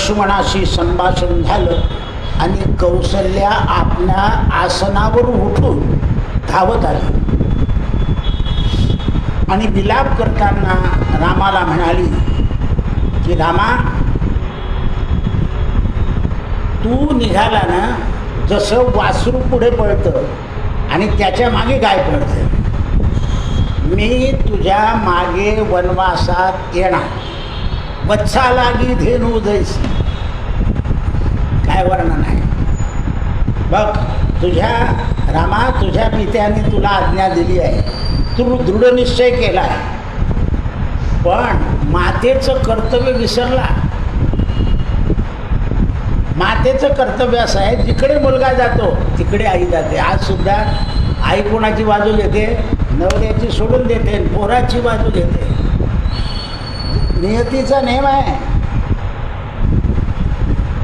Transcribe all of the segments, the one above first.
लक्ष्मणाशी संभाषण झालं आणि कौसल्या आपल्या आसनावरून उठून धावत आली आणि विलाप करताना रामाला म्हणाली की रामा, तू निघाला ना, जसं वासरू पुढे पळतं आणि त्याच्या मागे गाय पळते, मी तुझ्या मागे वनवासात येणार. वत्सा लागी धेनू जैसी. काय वर्णन आहे बघ. तुझ्या रामा, तुझ्या पित्याने तुला आज्ञा दिली आहे, तू दृढ निश्चय केला आहे, पण मातेचं कर्तव्य विसरला. मातेचं कर्तव्य असं आहे, जिकडे मुलगा जातो तिकडे आई जाते. आज सुद्धा आई कोणाची बाजू घेते? नवऱ्याची सोडून देते, पोराची बाजू घेते. नियतीचा नेम आहे.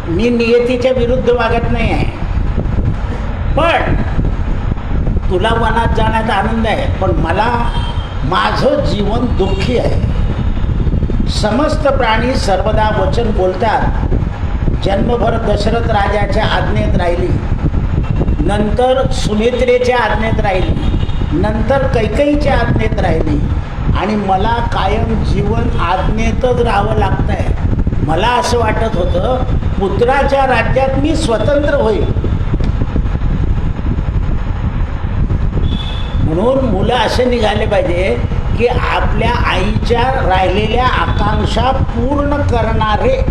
मी नियतीच्या विरुद्ध वागत नाही आहे, पण तुला वनात जाण्याचा आनंद आहे, पण मला माझं जीवन दुःखी आहे. समस्त प्राणी सर्वदा वचन बोलतात. जन्मभर दशरथ राजाच्या आज्ञेत राहिली, नंतर सुमित्रेच्या आज्ञेत राहिली, नंतर कैकेयीच्या आज्ञेत राहिली, आणि मला कायम जीवन आज्ञेतच राहावं लागतं आहे. मला असं वाटत होतं पुत्राच्या राज्यात मी स्वतंत्र होईल. म्हणून मुलं असे निघाले पाहिजे की आपल्या आईच्या राहिलेल्या आकांक्षा पूर्ण करणारे.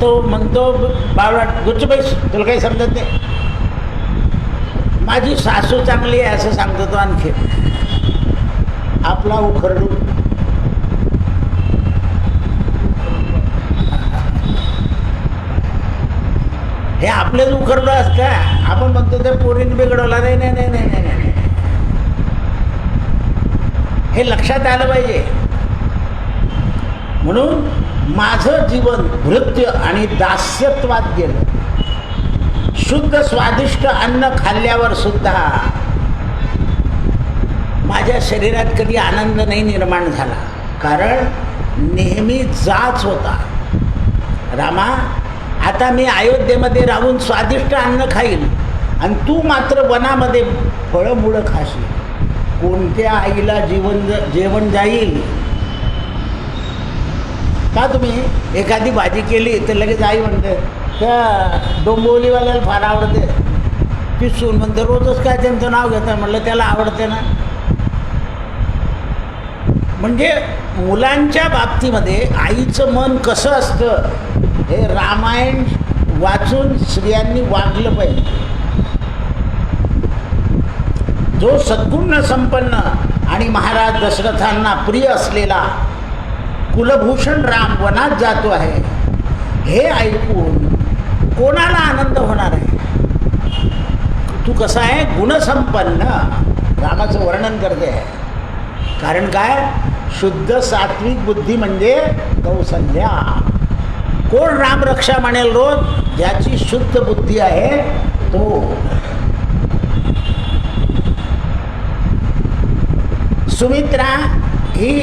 तो म्हणतो, बाबा गुच्छ बैस, तुला काही समजत नाही, माझी सासू चांगली आहे असं सांगतो तो. आणखी आपला उखरडू. हे आपलेच उखरडू असतं. आपण म्हणतो ते पोरीने बिघडवला. नाही नाही नाही नाही नाही, हे लक्षात आलं पाहिजे. म्हणून माझं जीवन भृत्य आणि दास्यत्वात गेलं. शुद्ध स्वादिष्ट अन्न खाल्ल्यावर सुद्धा माझ्या शरीरात कधी आनंद नाही निर्माण झाला, कारण नेहमी जाच होता. रामा, आता मी अयोध्येमध्ये राहून स्वादिष्ट अन्न खाईल आणि तू मात्र वनामध्ये फळमुळं खाशील. कोणत्या आईला जेवण जाईल का? तुम्ही एखादी भाजी केली तर लगेच आई म्हणते, त्या डोंबिवलीवाल्याला फार आवडते, ती सून म्हणते रोजच काय त्यांचं नाव घेतात. म्हटलं त्याला आवडते ना. म्हणजे मुलांच्या बाबतीमध्ये आईचं मन कसं असतं हे रामायण वाचून स्त्रियांनी वागलं पाहिजे. जो सद्गुण संपन्न आणि महाराज दशरथांना प्रिय असलेला कुलभूषण राम वनात जातो आहे, हे ऐकून कोणाला आनंद होणार आहे? तू कसा आहे? गुणसंपन्न. रामाचं वर्णन करते आहे. कारण काय? शुद्ध सात्विक बुद्धी म्हणजे कौसल्या. कोण रामरक्षा म्हणेल रोज? ज्याची शुद्ध बुद्धी आहे तो. सुमित्रा ही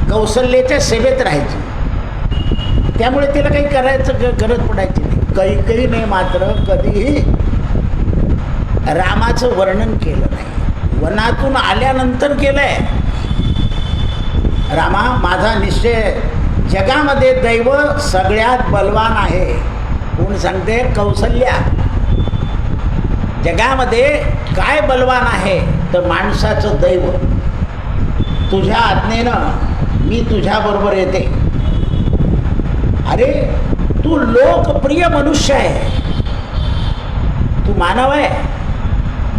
कौशल्याच्या सेवेत राहायची, त्यामुळे तिला काही करायचं गरज पडायची नाही. कैकेयीने मात्र कधीही रामाचं वर्णन केलं नाही. वनातून आल्यानंतर केलंय. रामा, माझा निश्चय, जगामध्ये दैव सगळ्यात बलवान आहे. कोण सांगते? कौसल्या. जगामध्ये काय बलवान आहे तर माणसाचं दैव. तुझ्या आज्ञेनं मी तुझ्याबरोबर येते. अरे, तू लोकप्रिय मनुष्य आहे. तू मानव आहे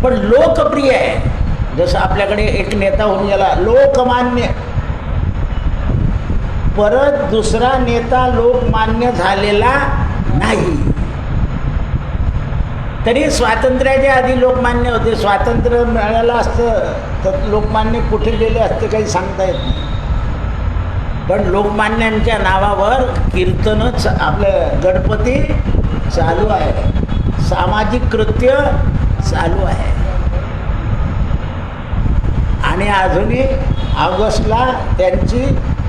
पण लोकप्रिय आहे. जसं आपल्याकडे एक नेता होऊन गेला लोकमान्य, परत दुसरा नेता लोकमान्य झालेला नाही. तरी स्वातंत्र्याच्या आधी लोकमान्य होते. स्वातंत्र्य मिळालं असतं तर लोकमान्य कुठे गेले असते काही सांगता येत नाही. पण लोकमान्यांच्या नावावर कीर्तनच आपलं गणपती चालू आहे, सामाजिक कृत्य चालू आहे. आणि अजूनही ऑगस्टला त्यांची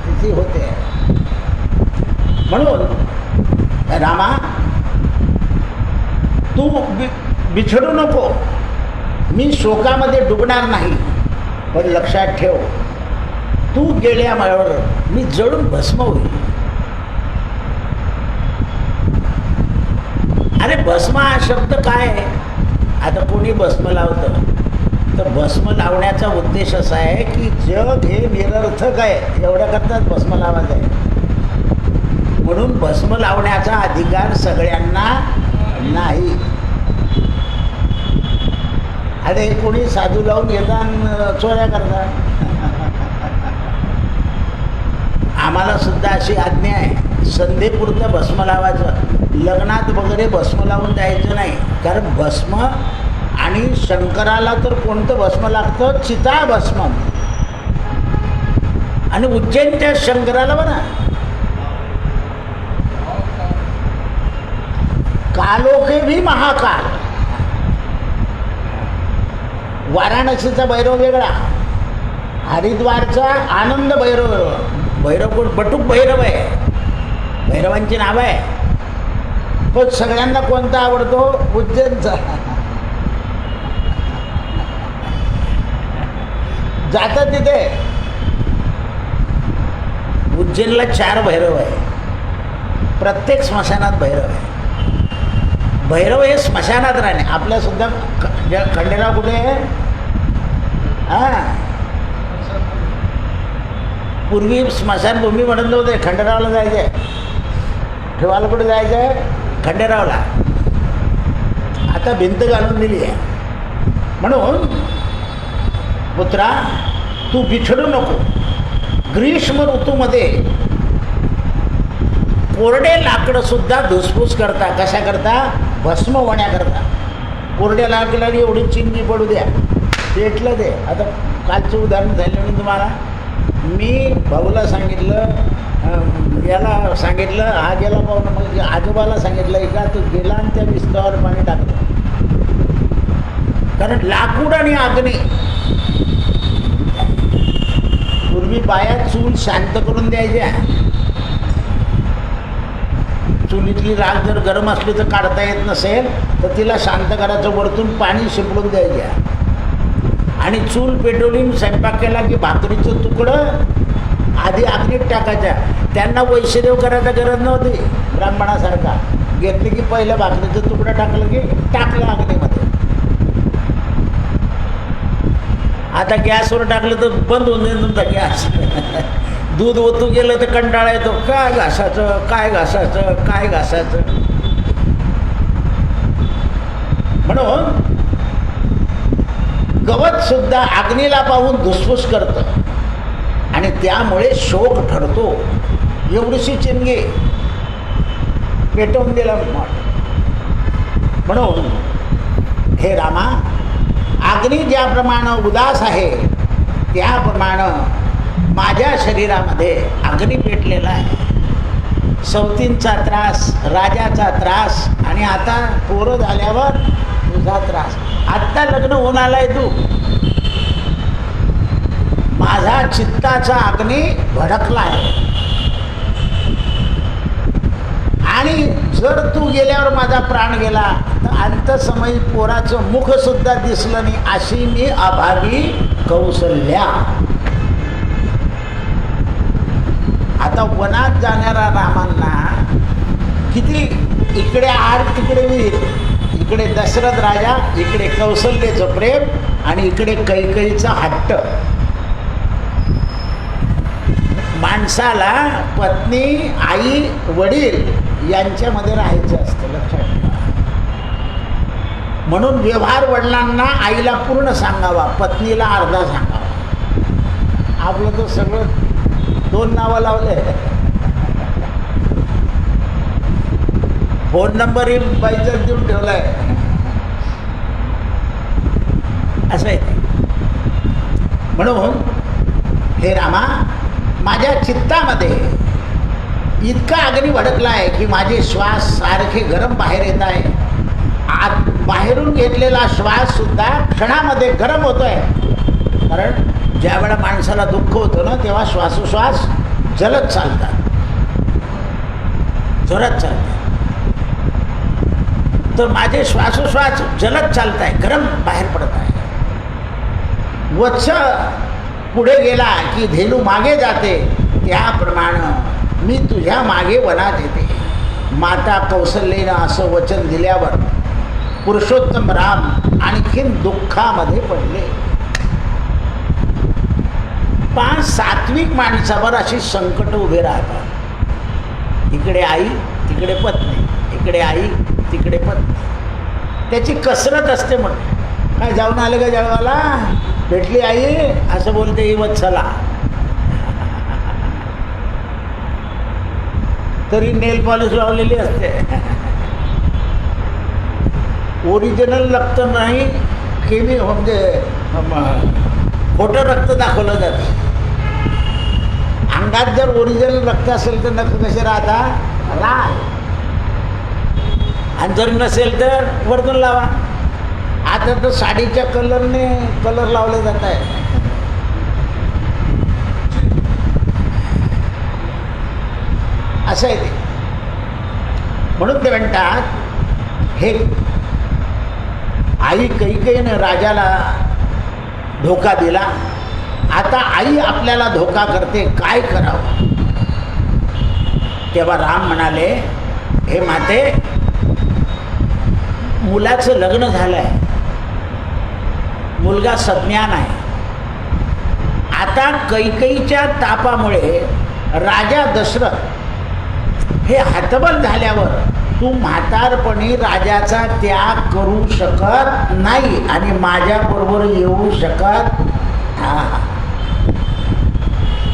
तिथी होते. म्हणून रामा, तू बिछडू नको. मी शोकामध्ये डुबणार नाही, पण लक्षात ठेव, तू गेल्यामुळे मी जळून भस्म होईल. अरे भस्म हा शब्द काय आहे? आता कोणी भस्म लावतं, तर भस्म लावण्याचा उद्देश असा आहे की जग हे निरर्थक आहे एवढ्याकरताच भस्म लावायचं आहे. म्हणून भस्म लावण्याचा अधिकार सगळ्यांना नाही. अरे कोणी साधू लावून घेतात, चोऱ्या करतात. आम्हाला सुद्धा अशी आज्ञा आहे, संध्येपुरतं भस्म लावायचं, लग्नात वगैरे भस्म लावून द्यायचं नाही. कारण भस्म आणि शंकराला तर कोणतं भस्म लागतं? चिता भस्म. आणि उज्जैनच्या शंकराला बघा, कालोखे भी महाकाल. वाराणसीचा भैरव वेगळा, हरिद्वारचा आनंद भैरव वेगळा. भैरव कोण? बटूक भैरव आहे, भैरवांची नावं आहे. पण सगळ्यांना कोणता आवडतो? उज्जैनचा. जातात तिथे. उज्जैनला 4 भैरव आहे, प्रत्येक स्मशानात भैरव आहे. भैरव हे स्मशानात राहणे. आपल्या सुद्धा खंडेराव कुठे आहे? हां, पूर्वी स्मशानभूमी म्हणत नव्हते, खंडेरावला जायचं आहे. ठेवायला कुठे जायचं आहे? खंडेरावला. आता भिंत घालून दिली आहे. म्हणून पुत्रा, तू बिछडू नको. ग्रीष्म ऋतूमध्ये कोरडे लाकडं सुद्धा धुसफूस करता. कशा करता? भस्म होण्याकरता. कोरड्या लाकडाला एवढी चिंगी पडू द्या, पेटलं ते. आता कालचं उदाहरण झालं मी तुम्हाला. मी भाऊला सांगितलं, याला सांगितलं, हा गेला पाहून, मग आजोबाला सांगितलं का, तो गेला आणि त्या विस्तवावर पाणी टाकलं. कारण लाकूड आणि अग्नी. पूर्वी बाया चूल शांत करून द्यायच्या. चुलीतली राख जर गरम असली तर काढता येत नसेल तर तिला शांत करायचं, वरतून पाणी शिपडून द्यायच्या. आणि चूल पेटवली, स्वयंपाक केला की भाकरीचं तुकडं आधी अग्नीत टाकायच्या. त्यांना वैश्यदेव करायचा गरज नव्हती. ब्राह्मणासारखा घेतली की पहिलं भाकरीचं तुकडं टाकलं की टाकलं अग्नीमध्ये. आता गॅसवर टाकलं तर बंद होऊन जाईल तुमचा गॅस. दूध ओतू गेलं तर कंटाळा येतो, काय घासाचं, काय घासाचं, काय घासाचं. म्हणून गवत सुद्धा अग्नीला पाहून धुसफूस करतं आणि त्यामुळे शोक ठरतो. एवढीशी चिंगी पेटवून दिला. म्हणून हे रामा, अग्नी ज्याप्रमाणे उदास आहे त्याप्रमाणे माझ्या शरीरामध्ये अग्नी पेटलेला आहे. सवतींचा त्रास, राजाचा त्रास, आणि आता पोरं झाल्यावर तुझा त्रास. आत्ता लग्न होऊन आलाय तू. माझा चित्ताचा अग्नी भडकला आहे. आणि जर तू गेल्यावर माझा प्राण गेला तर अंतसमयी पोराचं मुख सुद्धा दिसलं नाही, अशी मी अभागी कौसल्या. आता वनात जाणाऱ्या रामांना किती इकडे आड तिकडे वीर, इकडे दशरथ राजा, इकडे कौसल्येचं प्रेम आणि इकडे कैकेयीचा हट्ट. माणसाला पत्नी, आई, वडील यांच्यामध्ये राहायचं असतं, लक्षात ठेवा. म्हणून व्यवहार वडिलांना आईला पूर्ण सांगावा, पत्नीला अर्धा सांगावा. आपलं तर सगळं 2 नावं लावले. फोन नंबरही बाईचा देऊन ठेवलाय. असं आहे. म्हणून हे रामा, माझ्या चित्तामध्ये इतका अग्नी भडकला आहे की माझे श्वास सारखे गरम बाहेर येत आहे. आत बाहेरून घेतलेला श्वास सुद्धा क्षणामध्ये गरम होतो आहे. कारण ज्या वेळा माणसाला दुःख होतं ना, तेव्हा श्वासोश्वास जलद चालतात, जोरात चालतात. तर माझे श्वासोश्वास जलद चालत आहे, गरम बाहेर पडत आहे. वत्स पुढे गेला की धेनू मागे जाते, त्याप्रमाणे मी तुझ्या मागे वनात येते. माता कौशल्येनं असं वचन दिल्यावर पुरुषोत्तम राम आणखीन दुःखामध्ये पडले. पाच सात्विक माणसावर अशी संकट उभे राहतात. इकडे आई तिकडे पत्नी, इकडे आई तिकडे पत्नी. त्याची कसरत असते. म्हणून काय जाऊन आले का जळगावला, भेटली आई, असं बोलते ही वत्सला. तरी नेल पॉलिश लावलेली असते. ओरिजिनल रक्त नाही, केमी म्हणजे खोटं रक्त दाखवलं जातं. अंगात जर ओरिजिनल रक्त असेल तर नख कसे राहतात, लाल. आणि जर नसेल तर वरतून लावा. आता तर साडीच्या कलरने कलर लावले जात आहे. असं आहे ते. म्हणून ते म्हणतात, हे आई कैकेयीनं राजाला धोका दिला, आता आई आपल्याला धोका करते, काय करावं. तेव्हा राम म्हणाले, हे माते, मुलाचं लग्न झालं आहे, मुलगा सज्ञान आहे. आता कैकेयीच्या तापामुळे राजा दशरथ हे हतबल झाल्यावर तू म्हातारपणी राजाचा त्याग करू शकत नाही आणि माझ्याबरोबर येऊ शकत.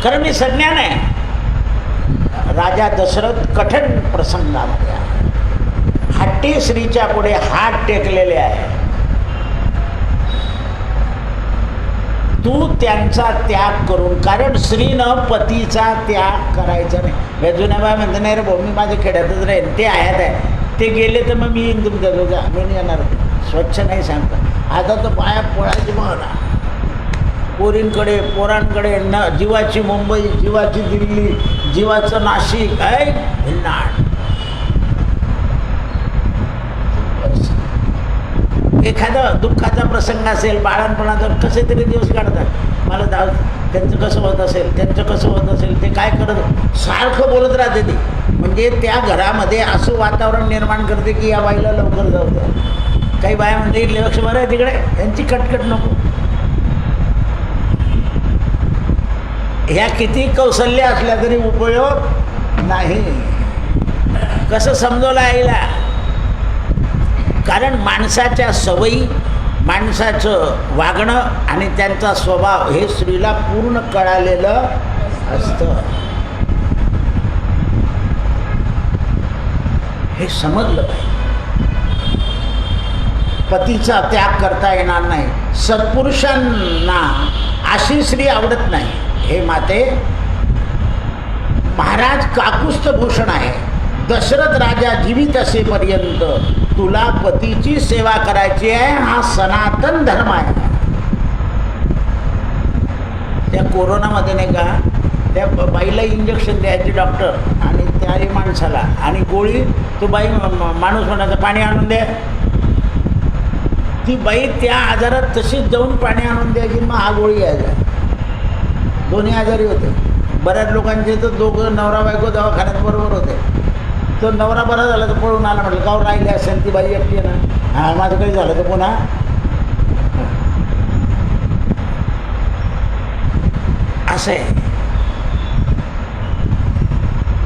कारण मी सज्ञान आहे. राजा दशरथ कठीण प्रसंगामध्ये आहे. हट्टी स्त्रीच्या पुढे हात टेकलेले आहे. तू त्यांचा त्याग करून, कारण स्त्रीनं पतीचा त्याग करायचा नाही. हे जुन्या बाय म्हणते, नाही रे भाऊ, मी माझ्या खेड्यातच राहीन, ते आयात आहे, ते गेले तर मग मी येईन तुमच्या घरचा, मी नाही येणार. स्वच्छ नाही सांगता. आता तर पाया पोळायची मला, पोरींकडे पोरांकडे न, जीवाची मुंबई, जीवाची दिल्ली, जीवाचं नाशिक आहे भिन्नाट. एखादा दुःखाचा प्रसंग असेल, बाळणपणाचा, कसे तरी दिवस काढतात. मला त्यांचं कसं होत असेल, त्यांचं कसं होत असेल, ते काय करत, सारखं बोलत राहते ती. म्हणजे त्या घरामध्ये असं वातावरण निर्माण करते की या बाईला लवकर जाऊ द्या. काही बाया म्हणजे इथले लक्ष बरं आहे तिकडे, यांची कटकट नको. ह्या किती कौशल्य असल्या तरी उपयोग नाही. कसं समजवलं आईला, कारण माणसाच्या सवयी, माणसाचं वागणं आणि त्यांचा स्वभाव हे स्त्रीला पूर्ण कळालेलं असतं. हे समजलं पाहिजे. पतीचा त्याग करता येणार नाही. सत्पुरुषांना अशी स्त्री आवडत नाही. हे माते, महाराज काकुस्थ भूषण आहे. दशरथ राजा जीवित असेपर्यंत तुला पतीची सेवा करायची आहे, हा सनातन धर्म आहे. त्या कोरोनामध्ये नाही का, त्या बाईला इंजेक्शन द्यायचे डॉक्टर आणि त्याही माणसाला, आणि गोळी तो बाई माणूस म्हणायचा पाणी आणून द्या. ती बाई त्या आजारात तशीच जाऊन पाणी आणून द्यायची, मग हा गोळी यायचा. दोन्ही आजारी होते. बऱ्याच लोकांचे तर दोघं नवरा बायको दवाखान्यात बरोबर होते. तो नवरा बरा झाला तर पळून आला, म्हटलं गाव राहिले असेल ती बाई एकटी ना, हां माझं काही झालं तर पुन्हा. असं आहे.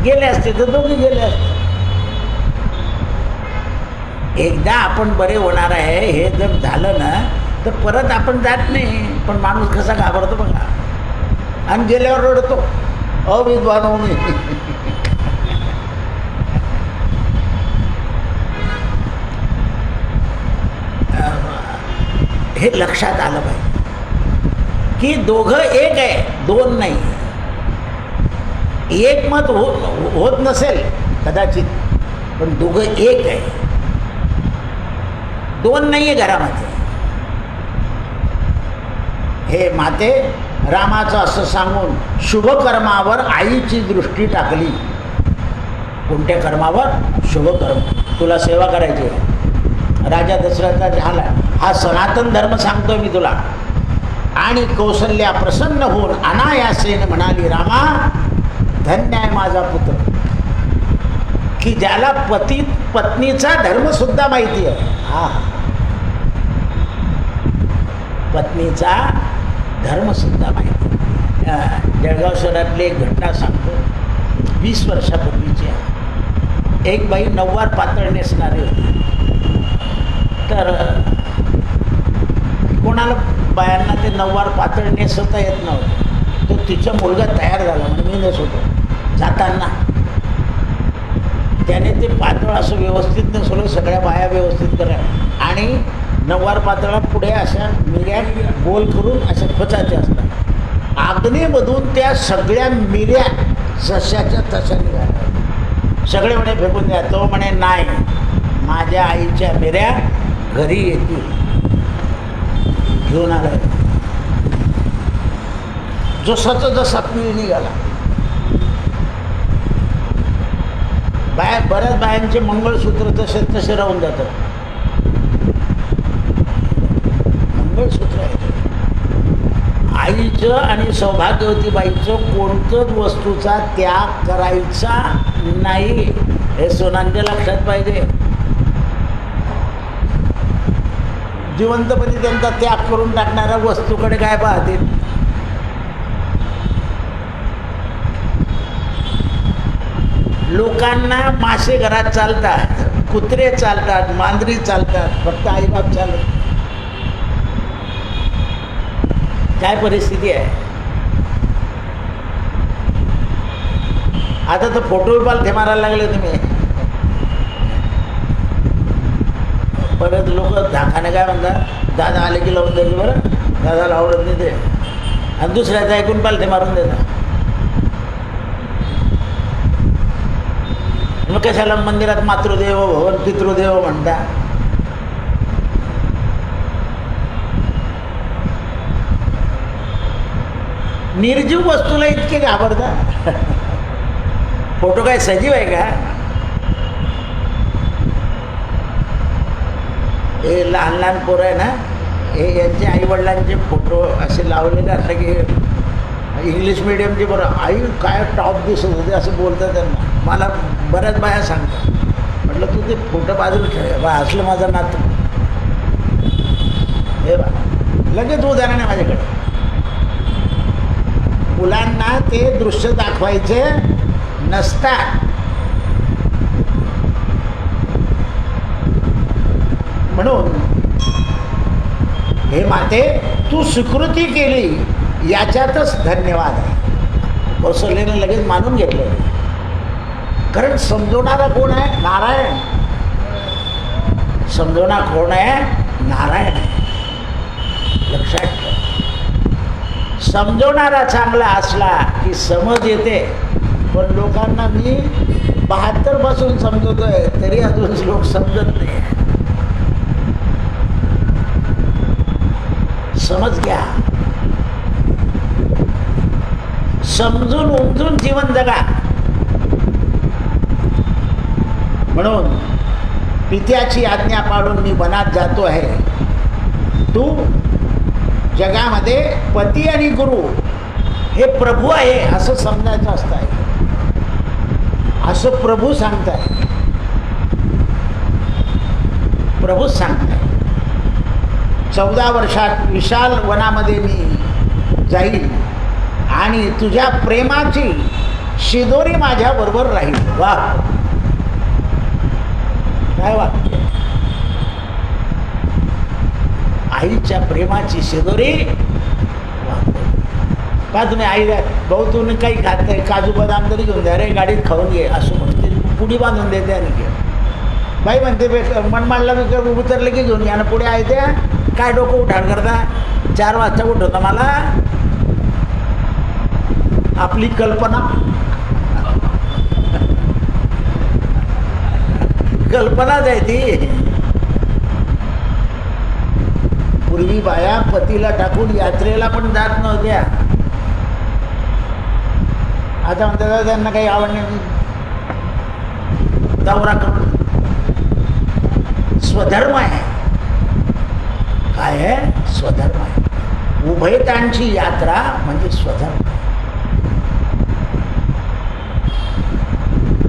गेले असते तर दोघे गेले असते. एकदा आपण बरे होणार आहे हे जर झालं ना तर परत आपण जात नाही. पण माणूस कसा घाबरतो बघा, आणि गेल्यावर रडतो, अविद्वान हो मी. हे लक्षात आलं पाहिजे की दोघं एक आहे, दोन नाही. एक मत होत नसेल कदाचित, पण दोघं एक आहे, दोन नाही आहे घरामध्ये. हे माते, रामाचं असं सांगून शुभकर्मावर आईची दृष्टी टाकली. कोणत्या कर्मावर? शुभकर्म. तुला सेवा करायची आहे, राजा दशरथा झाला. हा सनातन धर्म सांगतोय मी तुला. आणि कौसल्या प्रसन्न होऊन अनायासेने म्हणाली, रामा, धन्य आहे माझा पुत्र, की ज्याला पत्नीचा धर्म सुद्धा माहिती आहे. हा, पत्नीचा धर्म सुद्धा माहिती. जळगाव शहरातली एक घटना सांगतो. 20 वर्षापूर्वीची आहे. एक बाई नऊवार पातळ नेसणारी होती. तर कोणाला बायांना ते नऊवार पातळ नेसवता येत नव्हतं. तो तिचा मुलगा तयार झाला म्हणजे मी नेसवतो. जाताना त्याने ते पातळ असं व्यवस्थित नेसवलं, सगळ्या बाया व्यवस्थित करा. आणि नऊवार पातळा पुढे अशा मिऱ्या गोल करून अशा खोचायच्या असतात. अग्नीमधून त्या सगळ्या मिऱ्या जशाच्या तशा निघाल्या. सगळे म्हणे फेकून द्या. तो म्हणे नाही, माझ्या आईच्या मिऱ्या घरी येतील. घेऊन आलाय. जसाचा जसा पिळ निघाला. बऱ्याच बायांचे मंगळसूत्र तसे तसे राहून जातात. मंगळसूत्र आहे आईचं आणि सौभाग्यवती बाईचं कोणतंच वस्तूचा त्याग करायचा नाही, हे सोनांच्या लक्षात पाहिजे. जिवंतपणी त्यांचा त्याग करून टाकणाऱ्या वस्तूकडे काय पाहतील. लोकांना मासे घरात चालतात, कुत्रे चालतात, मांजरी चालतात, फक्त आईबाप चालत. काय परिस्थिती आहे. आता तर फोटो पालथे मारायला लागले तुम्ही. परत लोक धाकाने काय म्हणतात, दादा आले की लावून द्यायचे, बरं दादाला आवडत नाही ते, आणि दुसऱ्याचं ऐकून पालथे मारून देतात. मग कशाला मंदिरात मातृदेव भवन पितृदेव म्हणता. निर्जीव वस्तूला इतके घाबरता. फोटो काय सजीव आहे का. हे लहान लहान पोरं आहे ना, हे यांचे आईवडिलांचे फोटो असे लावलेले असले की इंग्लिश मिडियमचे बरं आई काय टॉप दिसत होते असं बोलतात त्यांना. मला बऱ्याच बाया सांगतात. म्हटलं तू ते फोटो बाजूला ठेव, बा असलं माझा नातं. हे बा लगेच उदाहरण आहे माझ्याकडे. मुलांना ते दृश्य दाखवायचे नसतात. म्हणून हे माते, तू स्वीकृती केली याच्यातच धन्यवाद आहे. कौशल्याने लगेच मानून घेतलं. कारण समजवणारा कोण आहे. नारायण. समजवणार कोण आहे. नारायण आहे. लक्षात ठेव. समजवणारा चांगला असला की समज येते. पण लोकांना मी 72 पासून समजवतोय तरी अजून लोक समजत नाही. समज घ्या. समजून उमजून जीवन जगा. म्हणून पित्याची आज्ञा पाळून मी वनात जातो आहे. तू जगामध्ये पती आणि गुरु हे प्रभू आहे असं समजायचं असतं. असं प्रभू सांगताय. प्रभूच सांगताय. 14 वर्षात विशाल वनामध्ये मी जाईल आणि तुझ्या प्रेमाची शिदोरी माझ्याबरोबर राहील. वा काय वाक्य. आईच्या प्रेमाची शिदोरी. का तुम्ही आई भाऊ तुम्ही काही खात नाही, काजू बदाम तरी घेऊन द्या रे, गाडीत खाऊन घे असं म्हणते. पुढी बांधून देते आणि घे. बाई म्हणते मन मांडला मी उतरले की घेऊन या. पुढे आहे त्या काय डोकं उठाण करता. 4 वाजता उठवता मला. आपली कल्पना कल्पनाच आहे ती. पूर्वी बाया पतीला टाकून यात्रेला पण जात नव्हत्या. आता म्हणतात त्यांना काही आवड नाही, दौरा करून स्वधर्म आहे. काय आहे? स्वधर्म आहे. उभयतांची यात्रा म्हणजे स्वधर्म.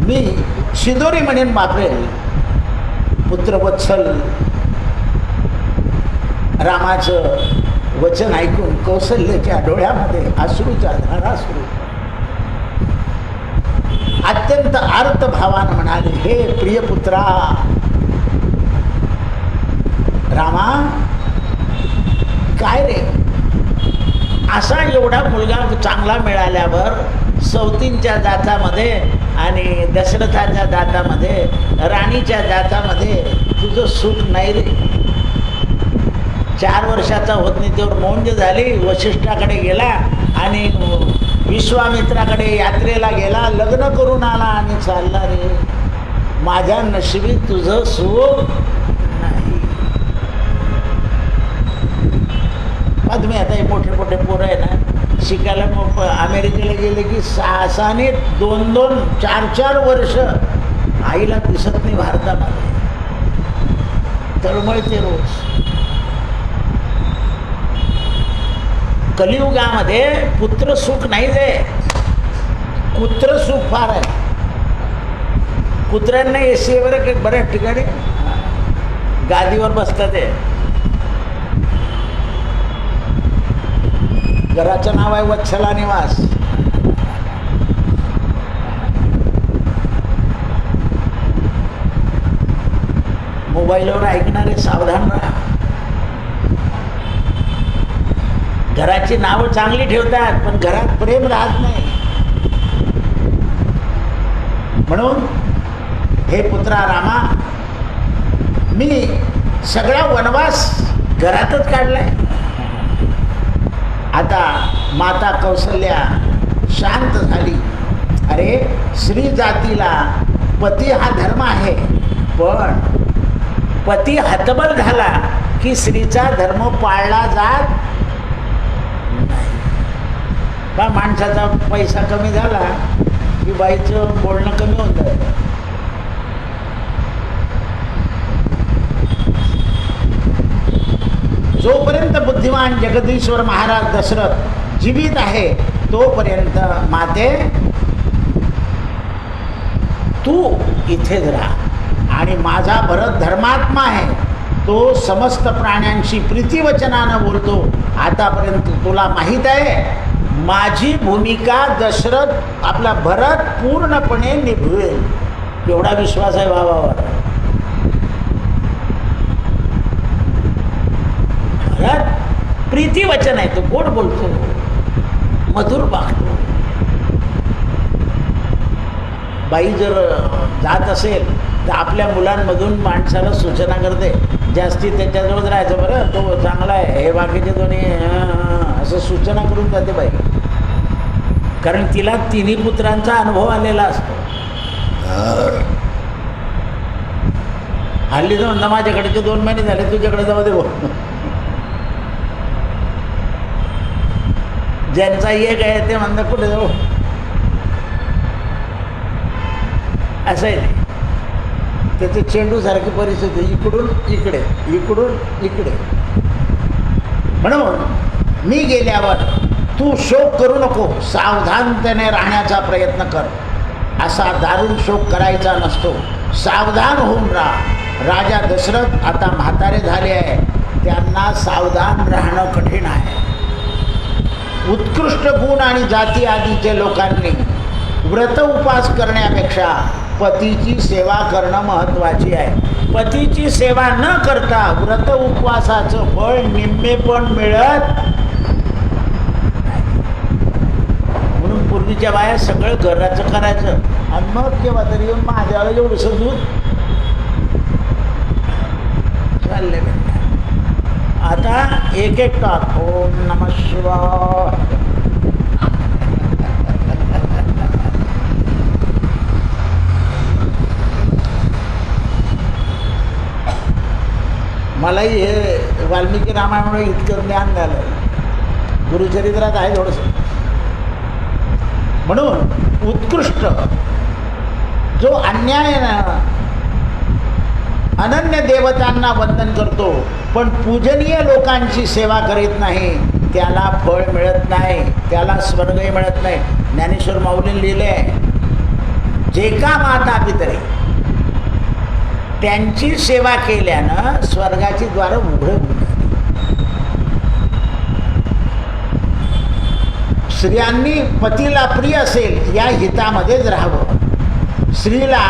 मी शिदोरी म्हणेन वापरेल. पुत्रवत्सल रामाचं वचन ऐकून कौशल्याच्या डोळ्यामध्ये अश्रूच्या धारा सुरू. अत्यंत आर्त भावानं म्हणाले, हे प्रियपुत्रा रामा, काय रे, असा एवढा मुलगा चांगला मिळाल्यावर सौतींच्या जातामध्ये आणि दशरथाच्या जातामध्ये, राणीच्या जातामध्ये तुझं सुख नाही रे. 4 वर्षाचा होत नाही तेवढं मौंज झाली. वशिष्ठाकडे गेला आणि विश्वामित्राकडे यात्रेला गेला, लग्न करून आला आणि चालला रे. माझ्या नशिबी तुझं सुख नाही. तुम्ही आता हे मोठे मोठे पोरं आहे ना, शिकायला अमेरिकेला गेले की 6 2 4 वर्ष आईला दिसत नाही भारतामध्ये, तळमळते रोज. कलियुगामध्ये पुत्र सुख नाही दे, कुत्र सुख फार आहे. कुत्र्यांना एसीवर बऱ्याच ठिकाणी गादीवर बसतात. ते घराचं नाव आहे वत्सला निवास. मोबाईलवर ऐकणारे सावधान राहा. घराची नावं चांगली ठेवतात पण घरात प्रेम राहत नाही. म्हणून हे पुत्रा रामा, मी सगळा वनवास घरातच काढलाय. आता माता कौशल्या शांत झाली. अरे, स्त्री जातीला पती हा धर्म आहे, पण पती हतबल झाला की स्त्रीचा धर्म पाळला जात नाही. बा, माणसाचा पैसा कमी झाला की बाईचं बोलणं कमी होऊन जातं. जोपर्यंत बुद्धिमान जगदीश्वर महाराज दशरथ जीवित आहे तोपर्यंत माते तू इथेच राहा. आणि माझा भरत धर्मात्मा आहे, तो समस्त प्राण्यांशी प्रीतिवचनानं बोलतो. आतापर्यंत तुला माहीत आहे माझी भूमिका दशरथ आपला भरत पूर्णपणे निभवेल. एवढा विश्वास आहे भावावर. भरत प्रीतिवचन आहे, तो गोड बोलतो, मधुर वागतो. बाई जर जात असेल तर आपल्या मुलांमधून माणसाला सूचना करते, जास्ती त्याच्याजवळच राहायचं, बरं तो चांगला आहे, हे बाकीचे दोन्ही असं सूचना करून जाते बाई. कारण तिला तिन्ही पुत्रांचा अनुभव आलेला असतो. हल्ली तर म्हणता माझ्याकडचे 2 महिने झाले, तुझ्याकडे जाऊ दे भाऊ. ज्यांचा एक आहे ते म्हणतात कुठे जाऊ, असं आहे. त्याचे चेंडूसारखी परिस्थिती, इकडून इकडे इकडून इकडे. म्हणून मी गेल्यावर तू शोक करू नको, सावधानतेने राहण्याचा प्रयत्न कर. असा दारुण शोक करायचा नसतो, सावधान होऊन राहा. राजा दशरथ आता म्हातारे झाले आहे, त्यांना सावधान राहणं कठीण आहे. उत्कृष्ट गुण आणि जाती आदीच्या लोकांनी व्रत उपवास करण्यापेक्षा पतीची सेवा करणं महत्त्वाची आहे. पतीची सेवा न करता व्रत उपवासाचं फळ निम्मे पण मिळत नाही. म्हणून पूर्वीच्या बाया सगळं घराचं करायचं आणि मग केव्हा तरी येऊन महादेवाला एवढंसं दूध चालले. आता एक एक टाक. ओम नमः शिवाय. मलाही हे वाल्मिकी रामायणामुळे इतकं ज्ञान झालं, गुरुचरित्रात आहे थोडंसं. म्हणून उत्कृष्ट जो अन्यायानं अनन्य देवतांना वंदन करतो, पण पूजनीय लोकांची सेवा करीत नाही, त्याला फळ मिळत नाही, त्याला स्वर्गही मिळत नाही. ज्ञानेश्वर माऊलींनी लिहिले आहे, जे का माता पितरे त्यांची सेवा केल्यानं स्वर्गाची द्वारं उघडे होतात. स्त्रियांनी पतीला प्रिय असेल या हितामध्येच राहावं. स्त्रीला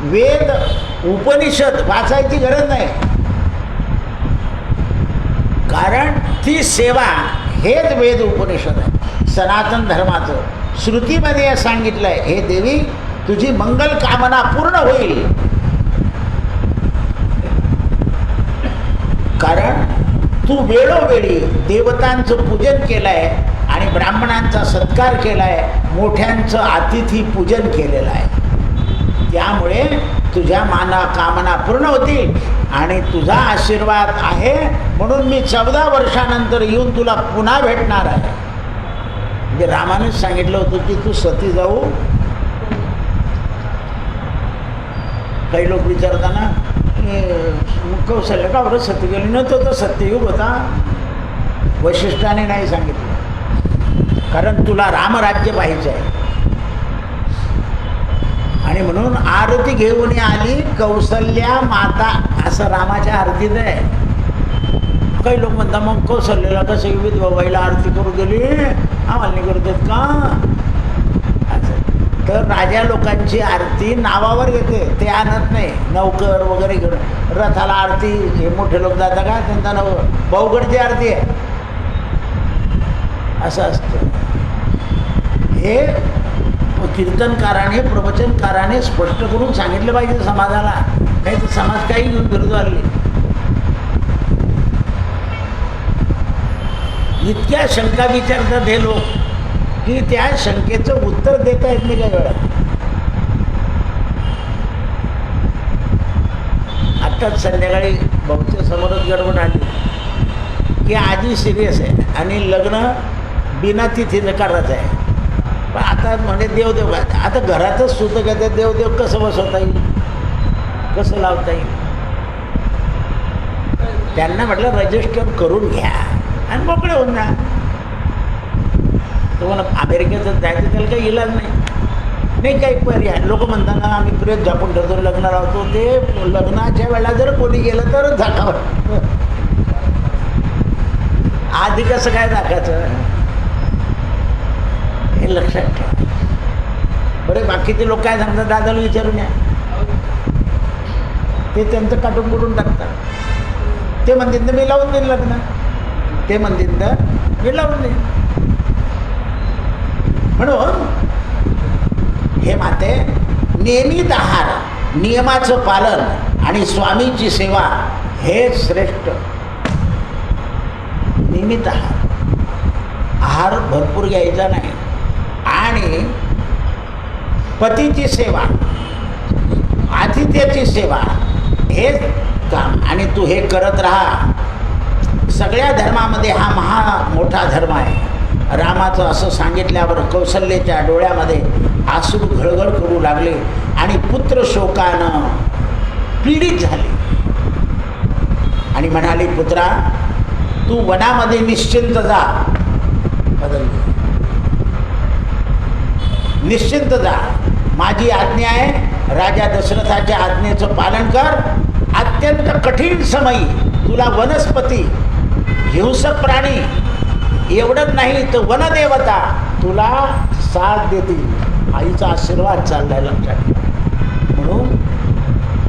वेद उपनिषद वाचायची गरज नाही, कारण ती सेवा हेच वेद उपनिषद आहे. सनातन धर्माचं श्रुतीमध्ये सांगितलं आहे, हे देवी तुझी मंगल कामना पूर्ण होईल, कारण तू वेळोवेळी देवतांचं पूजन केलं आहे आणि ब्राह्मणांचा सत्कार केला आहे, मोठ्यांचं अतिथी पूजन केलेलं आहे. त्यामुळे तुझ्या कामना पूर्ण होतील आणि तुझा आशीर्वाद आहे म्हणून मी 14 वर्षानंतर येऊन तुला पुन्हा भेटणार आहे. म्हणजे रामानेच सांगितलं होतं की तू सती जाऊ. काही लोक विचारताना कौशल्य का बरं सती गेली नव्हतं, तर सत्ययुग होता. वैशिष्ट्याने नाही सांगितलं, कारण तुला रामराज्य पाहिजे आहे आणि म्हणून आरती घेऊन आली कौसल्या माता, असं रामाच्या आरतीत आहे. काही लोक म्हणतात मग कौशल्याला कसं विधवाबाईला आरती करू गेली, आम्हाला नाही करू देत का असं. तर राजा लोकांची आरती नावावर येते, ते आणत नाही. नौकर वगैरे घेऊन रथाला आरती, हे मोठे लोक जातात का त्यांचा भाऊगडची आरती आहे असं असतं. हे कीर्तनकाराने प्रवचनकाराने स्पष्ट करून सांगितलं पाहिजे समाजाला, नाही तर समाज काही घेऊन फिरतो आले. इतक्या शंका विचारतात हे लोक की त्या शंकेचं उत्तर देता येत नाही काही वेळा. आत्ताच संध्याकाळी भाऊच्या समोरच गडबड आली की आजी सिरियस आहे आणि लग्न बिना तिथीनं करायचं आहे. पण आता म्हणजे देवदेव, आता घरातच सुतं का, देवदेव कसं बसवता येईल, कसं लावता येईल. त्यांना म्हटलं रजिस्टर करून घ्या आणि मोकळे होऊन जा. तुम्हाला अमेरिकेचं जायचं त्याला काही इलाज नाही काही पर्याय. लोक म्हणतात ना आम्ही प्रेत झापून ठरतो, लग्न लावतो, ते लग्नाच्या वेळेला जर कोणी गेलं तरच झाकावं. आधी कसं काय झाकायचं हे लक्षात ठेवा. बरे बाकीचे लोक काय सांगतात, दादाला विचारून या, ते त्यांचं काटून कुठून टाकतात. ते म्हणतील तर मी लावून देईन लग्न, ते म्हणतील तर मी लावून देईन. म्हणून हे माते, नियमित आहार, नियमाचं पालन आणि स्वामीची सेवा हे श्रेष्ठ. नियमित आहार भरपूर घ्यायचा नाही आणि पतीची सेवा, आतिथ्याची सेवा हेच काम, आणि तू हे करत राहा. सगळ्या धर्मामध्ये हा मोठा धर्म आहे. रामाचं असं सांगितल्यावर कौशल्याच्या डोळ्यामध्ये आसूड घळघळ करू लागले आणि पुत्र शोकानं पीडित झाले आणि म्हणाली, पुत्रा तू वनामध्ये निश्चिंत जा. बदलली, निश्चिंत जा, माझी आज्ञा आहे. राजा दशरथाच्या आज्ञेचं पालन कर. अत्यंत कठीण समयी तुला वनस्पती, हिंसक प्राणी, एवढंच नाही तर वनदेवता तुला साथ देतील. आईचा आशीर्वाद चाललाय लक्षात. म्हणून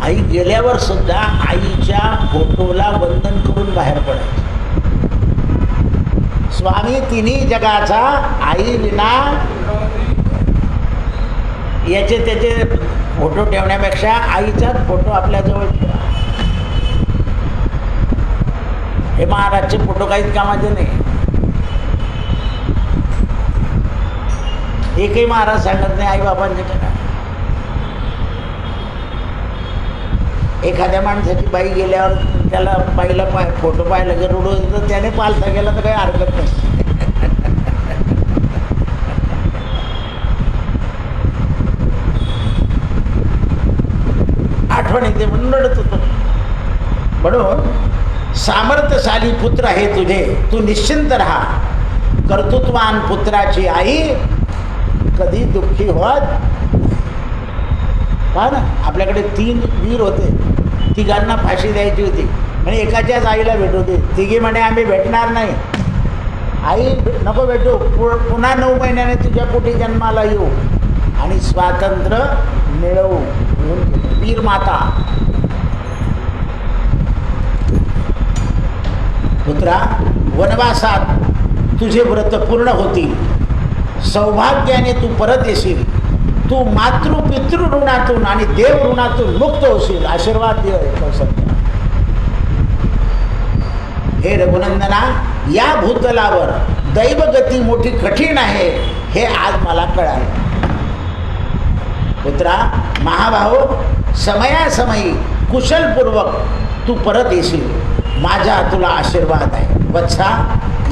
आई गेल्यावर सुद्धा आईच्या फोटोला वंदन करून बाहेर पडायचं. स्वामी तिन्ही जगाचा आई विना याचे त्याचे फोटो ठेवण्यापेक्षा आईचाच फोटो आपल्याजवळ ठेवा. हे महाराजचे फोटो काहीच कामाचे नाही. एकही महाराज सांगत नाही आई बाबांचे काय. एखाद्या माणसाची बाई गेल्यावर त्याला बाईला फोटो पाहिला जर उडवलं तर त्याने पालथा गेला तर काही हरकत नाही. आठवण येते म्हणून रडत होतो. म्हणून सामर्थ्यशाली पुत्र हे तुझे, तू निश्चिंत राहा. कर्तृत्वान पुत्राची आई कधी दुःखी होत. पहा ना, आपल्याकडे 3 वीर होते, तिघांना फाशी द्यायची होती. म्हणजे एकाच्याच आईला भेटवते, तिघी म्हणे आम्ही भेटणार नाही. आई नको भेटू, पुन्हा 9 महिन्याने तुझ्या पोटी जन्माला येऊ आणि स्वातंत्र्य मिळवू. वीर माता. पुत्रा, वनवासात तुझे व्रत पूर्ण होतील, सौभाग्याने तू परत येशील, तू मातृ पितृ ऋणातून आणि देव ऋणातून मुक्त होशील. आशीर्वाद दे कौशल्य. हे रघुनंदना, या भूतलावर दैवगती मोठी कठीण आहे हे आज मला कळालं. पुत्रा, महाभाऊ, समयासमयी कुशलपूर्वक तू परत येशील, माझा तुला आशीर्वाद आहे. वत्सा,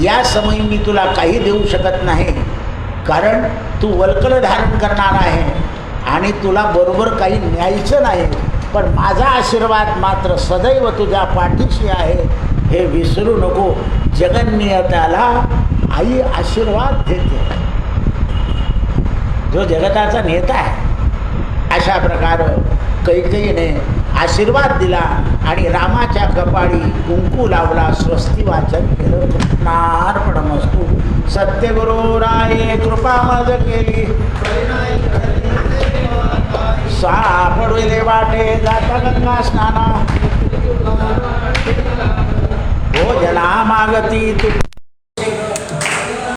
या समयी मी तुला काही देऊ शकत नाही, कारण तू वल्कल धारण करणार आहे आणि तुला बरोबर काही न्यायचं नाही. पण माझा आशीर्वाद मात्र सदैव तुझ्या पाठीशी आहे, हे विसरू नको. जगन्नियताला आई आशीर्वाद देते. जो जगताचा नेता आहे, अशा प्रकारे कैकेयीने आशीर्वाद दिला आणि रामाच्या कपाळी कुंकू लावला, स्वस्ती वाचन केलं. कृष्णार्पणमस्तु. सत्यगुरु राये कृपा मज केली, सापडविले वाटे जाता गंगा स्नाना. भोजना मागती तू